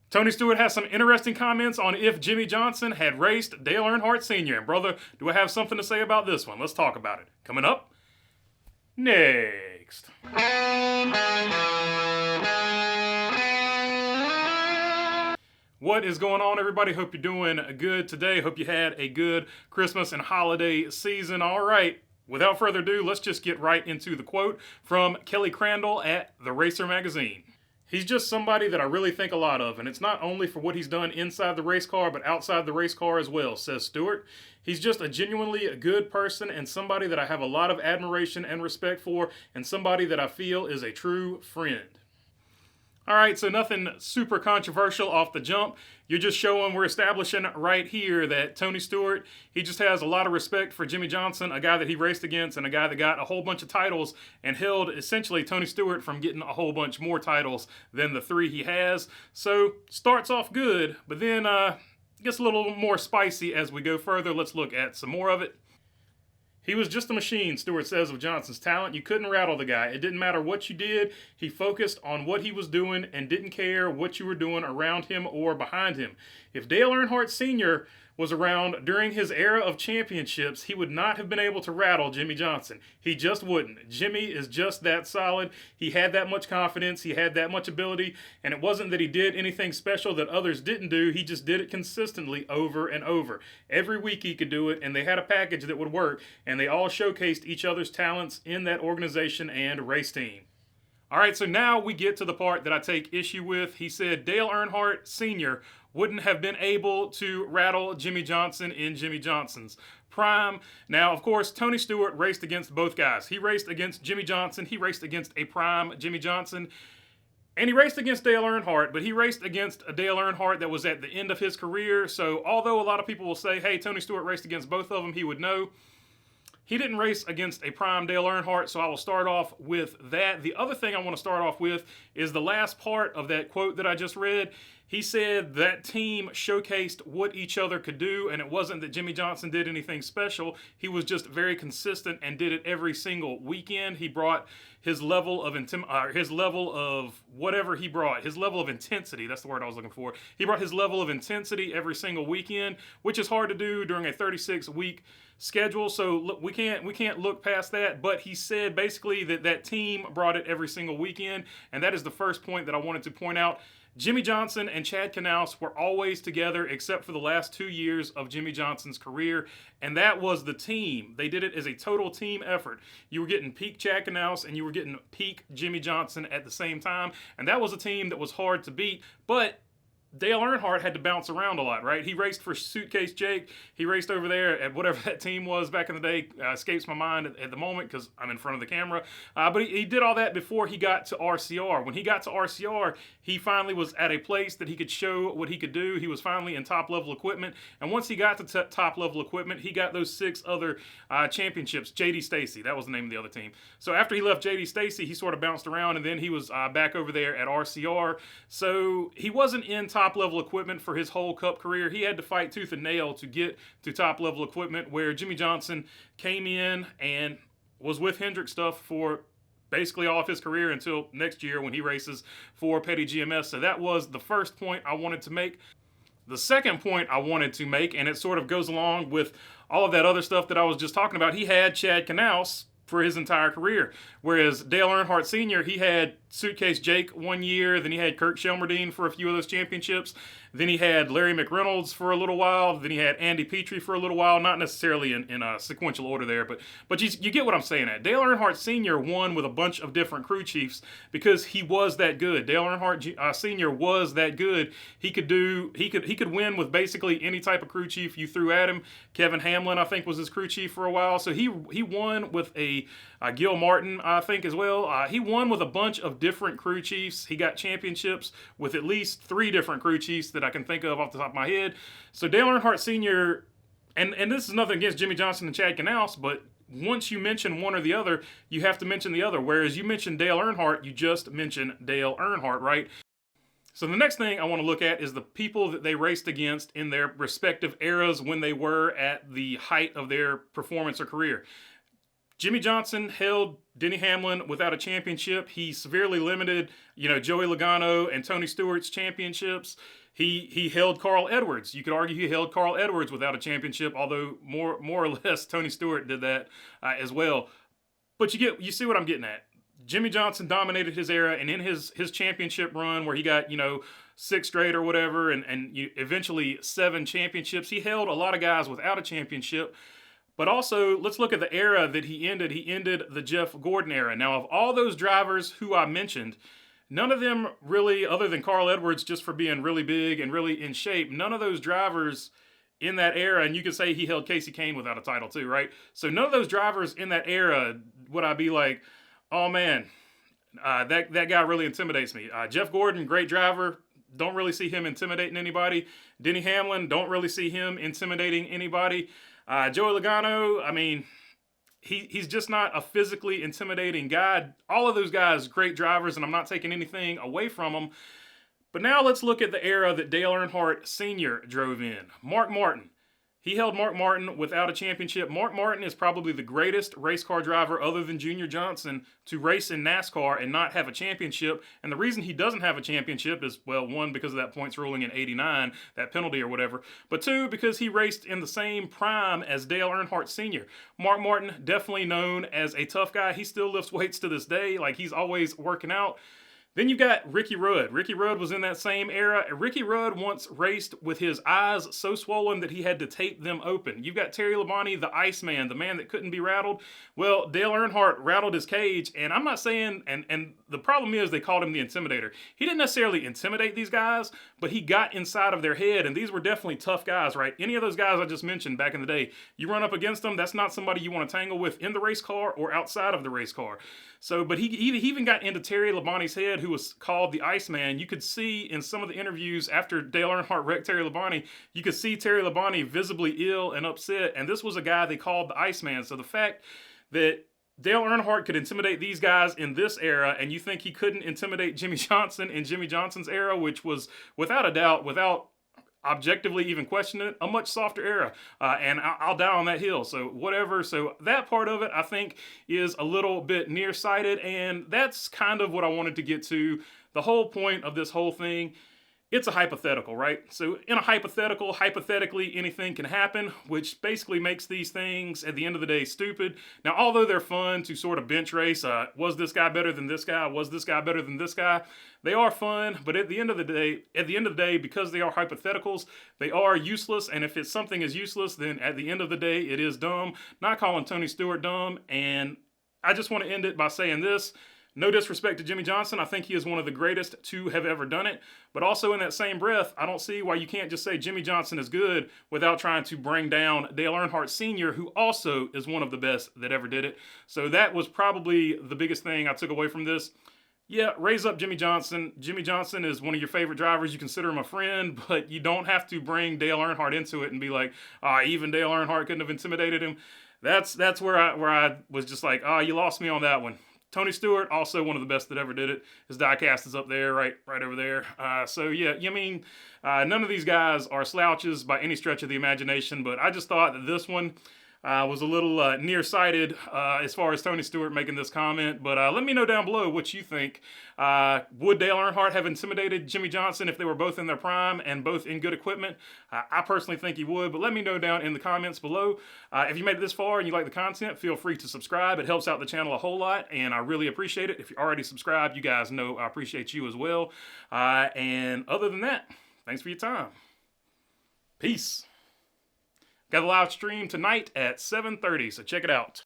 Tony Stewart has some interesting comments on if Jimmie Johnson had raced Dale Earnhardt Sr. And brother, do I have something to say about this one? Let's talk about it. Coming up next. What is going on, everybody? Hope you're doing good today. Hope you had a good Christmas and holiday season. All right, without further ado, let's just get right into the quote from Kelly Crandall at The Racer magazine. He's just somebody that I really think a lot of, and it's not only for what he's done inside the race car, but outside the race car as well, says Stewart. He's just a genuinely good person and somebody that I have a lot of admiration and respect for, and somebody that I feel is a true friend. All right, so nothing super controversial off the jump. You're just showing, we're establishing right here that Tony Stewart, he just has a lot of respect for Jimmie Johnson, a guy that he raced against and a guy that got a whole bunch of titles and held essentially Tony Stewart from getting a whole bunch more titles than the 3 he has. So starts off good, but then gets a little more spicy as we go further. Let's look at some more of it. He was just a machine, Stewart says of Johnson's talent. You couldn't rattle the guy. It didn't matter what you did. He focused on what he was doing and didn't care what you were doing around him or behind him. If Dale Earnhardt Sr. was around during his era of championships, he would not have been able to rattle Jimmie Johnson. He just wouldn't. Jimmie is just that solid. He had that much confidence. He had that much ability. And it wasn't that he did anything special that others didn't do. He just did it consistently over and over. Every week he could do it, and they had a package that would work. And they all showcased each other's talents in that organization and race team. All right, so now we get to the part that I take issue with. He said Dale Earnhardt Sr. wouldn't have been able to rattle Jimmie Johnson in Jimmie Johnson's prime. Now, of course, Tony Stewart raced against both guys. He raced against Jimmie Johnson. He raced against a prime Jimmie Johnson. And he raced against Dale Earnhardt, but he raced against a Dale Earnhardt that was at the end of his career. So although a lot of people will say, hey, Tony Stewart raced against both of them, he would know. He didn't race against a prime Dale Earnhardt, so I will start off with that. The other thing I want to start off with is the last part of that quote that I just read. He said that team showcased what each other could do, and it wasn't that Jimmie Johnson did anything special. He was just very consistent and did it every single weekend. He brought his level of whatever he brought, his level of intensity, that's the word I was looking for. He brought his level of intensity every single weekend, which is hard to do during a 36-week schedule. So look, we can't look past that, but he said basically that team brought it every single weekend, and that is the first point that I wanted to point out. Jimmie Johnson and Chad Knaus were always together except for the last 2 years of Jimmie Johnson's career, and that was the team. They did it as a total team effort. You were getting peak Chad Knaus and you were getting peak Jimmie Johnson at the same time, and that was a team that was hard to beat, but Dale Earnhardt had to bounce around a lot, right? He raced for Suitcase Jake. He raced over there at whatever that team was back in the day. Escapes my mind at the moment because I'm in front of the camera. But he did all that before he got to RCR. When he got to RCR, he finally was at a place that he could show what he could do. He was finally in top-level equipment. And once he got to top-level equipment, he got those 6 other championships. J.D. Stacy, that was the name of the other team. So after he left J.D. Stacy, he sort of bounced around, and then he was back over there at RCR. So he wasn't in top-level equipment for his whole Cup career. He had to fight tooth and nail to get to top-level equipment, where Jimmie Johnson came in and was with Hendrick stuff for basically all of his career until next year when he races for Petty GMS. So that was the first point I wanted to make. The second point I wanted to make, and it sort of goes along with all of that other stuff that I was just talking about, he had Chad Knaus for his entire career. Whereas Dale Earnhardt Sr., he had Suitcase Jake 1 year, then he had Kirk Shelmerdine for a few of those championships, then he had Larry McReynolds for a little while, then he had Andy Petrie for a little while, not necessarily in a sequential order there, but you get what I'm saying at. Dale Earnhardt Sr. won with a bunch of different crew chiefs because he was that good. Dale Earnhardt Sr. was that good. He could win with basically any type of crew chief you threw at him. Kevin Hamlin, I think, was his crew chief for a while, so he won with Gil Martin, I think, as well. He won with a bunch of different crew chiefs. He got championships with at least 3 different crew chiefs that I can think of off the top of my head. So Dale Earnhardt Sr., and this is nothing against Jimmie Johnson and Chad Knaus, but once you mention one or the other, you have to mention the other. Whereas you mentioned Dale Earnhardt, you just mentioned Dale Earnhardt, right? So the next thing I want to look at is the people that they raced against in their respective eras when they were at the height of their performance or career. Jimmie Johnson held Denny Hamlin without a championship. He severely limited, Joey Logano and Tony Stewart's championships. He held Carl Edwards. You could argue he held Carl Edwards without a championship, although more or less Tony Stewart did that as well. But you see what I'm getting at. Jimmie Johnson dominated his era, and in his championship run where he got, 6 straight or whatever, and eventually 7 championships, he held a lot of guys without a championship. But also, let's look at the era that he ended. He ended the Jeff Gordon era. Now, of all those drivers who I mentioned, none of them really, other than Carl Edwards just for being really big and really in shape, none of those drivers in that era, and you could say he held Casey Kane without a title too, right? So none of those drivers in that era would I be like, oh man, that guy really intimidates me. Jeff Gordon, great driver. Don't really see him intimidating anybody. Denny Hamlin, don't really see him intimidating anybody. Joey Logano, I mean, he's just not a physically intimidating guy. All of those guys, great drivers, and I'm not taking anything away from them. But now let's look at the era that Dale Earnhardt Sr. drove in. Mark Martin. He held Mark Martin without a championship. Mark Martin is probably the greatest race car driver other than Junior Johnson to race in NASCAR and not have a championship. And the reason he doesn't have a championship is, well, 1, because of that points ruling in '89, that penalty or whatever. But 2, because he raced in the same prime as Dale Earnhardt Sr. Mark Martin, definitely known as a tough guy. He still lifts weights to this day. Like, he's always working out. Then you've got Ricky Rudd. Ricky Rudd was in that same era. Ricky Rudd once raced with his eyes so swollen that he had to tape them open. You've got Terry Labonte, the Iceman, the man that couldn't be rattled. Well, Dale Earnhardt rattled his cage, and I'm not saying, and the problem is they called him the Intimidator. He didn't necessarily intimidate these guys, but he got inside of their head, and these were definitely tough guys, right? Any of those guys I just mentioned back in the day, you run up against them, that's not somebody you want to tangle with in the race car or outside of the race car. So, but he even got into Terry Labonte's head, who was called the Iceman. You could see in some of the interviews after Dale Earnhardt wrecked Terry Labonte, you could see Terry Labonte visibly ill and upset, and this was a guy they called the Iceman. So the fact that Dale Earnhardt could intimidate these guys in this era, and you think he couldn't intimidate Jimmie Johnson in Jimmie Johnson's era, which was without a doubt, without objectively even questioning it, a much softer era, and I'll die on that hill. So whatever. So that part of it, I think, is a little bit nearsighted, and that's kind of what I wanted to get to. The whole point of this whole thing, it's a hypothetical, right? So in a hypothetical, hypothetically, anything can happen, which basically makes these things, at the end of the day, stupid. Now, although they're fun to sort of bench race, was this guy better than this guy? Was this guy better than this guy? They are fun, but at the end of the day, because they are hypotheticals, they are useless. And if something is useless, then at the end of the day, it is dumb. Not calling Tony Stewart dumb. And I just want to end it by saying this. No disrespect to Jimmie Johnson. I think he is one of the greatest to have ever done it. But also in that same breath, I don't see why you can't just say Jimmie Johnson is good without trying to bring down Dale Earnhardt Sr., who also is one of the best that ever did it. So that was probably the biggest thing I took away from this. Yeah, raise up Jimmie Johnson. Jimmie Johnson is one of your favorite drivers. You consider him a friend, but you don't have to bring Dale Earnhardt into it and be like, even Dale Earnhardt couldn't have intimidated him. That's where I was just like, you lost me on that one. Tony Stewart, also one of the best that ever did it. His diecast is up there, right over there. So yeah, none of these guys are slouches by any stretch of the imagination, but I just thought that this one was a little nearsighted as far as Tony Stewart making this comment. But let me know down below what you think. Would Dale Earnhardt have intimidated Jimmie Johnson if they were both in their prime and both in good equipment? I personally think he would, but let me know down in the comments below. If you made it this far and you like the content, feel free to subscribe. It helps out the channel a whole lot, and I really appreciate it. If you're already subscribed, you guys know I appreciate you as well. And other than that, thanks for your time. Peace. Got a live stream tonight at 7:30, so check it out.